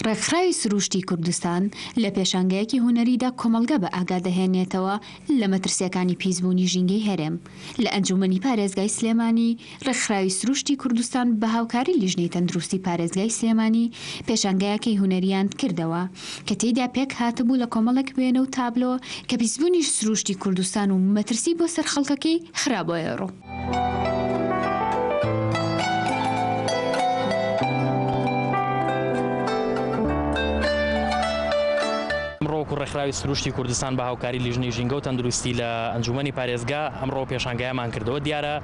ڕێکخراوی سروشتی کوردستان لە پێشانگەیەکی هونەریدا کۆمەڵگە بە ئاگادەهێنێتەوە لە مەترسیەکانی پیسبوونی ژینگەی هەرێم. لە ئەنجومەنی پارێزگای سلێمانی ڕێکخراوی سروشتی کوردستان بە هاوکاری لیژنەی تەندروستی پارێزگای سلێمانی پێشانگەیەکی هونەریان کردەوە کە تێیدا پێک هاتبوو لە کۆمەڵێک وێنە و تابلۆ کە پیسبوونی سروشتی کوردستان و مەترسی بۆ سەر خەڵکەکەی خراپبۆیە ڕۆ. ڕێکخراوی سروشتی کوردستان بە هاوکاری لیژنەی ژینگە و تەندروستی لە ئەنجومەنی پارێزگا ئەمڕۆ پێشانگایمان کردەوە. دیارە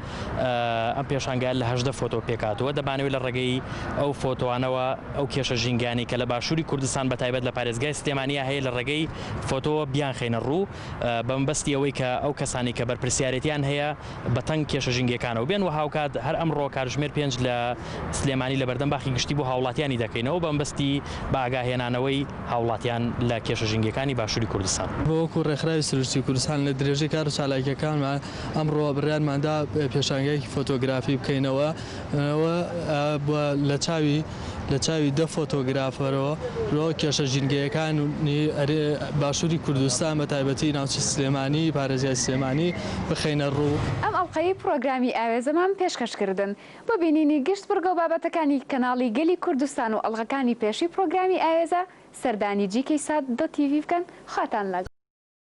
ئەم پێشانگای لە 18 فۆتۆ پێکاتەوە دەبانەوێت لە ڕێگەی ئەو فۆتۆوانەوە ئەو کێشە ژینگانی کە لە باشووری کوردستان بە تایبەت لە پارێزگای سلێمانیە هەیە لە ڕێگەی فۆتۆ بیان خێنە ڕوو بەمبەستی ئەوەی کە ئەو کەسانی کە بەرپرسیارەتیان هەیە بەتەنگ کێشە ژینگەکانەوە بێن و هاوکات هەر ئەمڕۆ کاتژمێر 5 لە سلێمانی لە بەردەمباخی گشتی بۆ هاوڵاتیانی دەکەینەوە بەمبەستی بە ئاگاهێنانەوەی هاوڵاتیان لە کێشە ژینگەکانی باشووری کوردستان. بۆکو ڕێکخراوی سروشتی کوردستان لە درێژەی کار و چالاکیەکانمان ئەمڕۆ بڕیارماندا پێشانگەیەکی فۆتۆگرافی بکەینەوە لە چاوی دە فۆتۆگرافەرەوە ڕۆ کێشە ژینگەیەکانی باشووری کوردستان بە تایبەتی ناوچە سلێمانی پارێزگای سلێمانی بخەینە ڕوو. ئەم ئەڵقەی پرۆگرامی ئاوێزەمان پێشکەشکردن بۆ بینینی گشت بڕگە و بابەتەکانی کەناڵی گەلی کوردستان و ئەڵقەکانی پێشی پرۆگرامی ئاوێزە سەردانی جیکەی سات.tv بکەن. خواتان لەگەڵ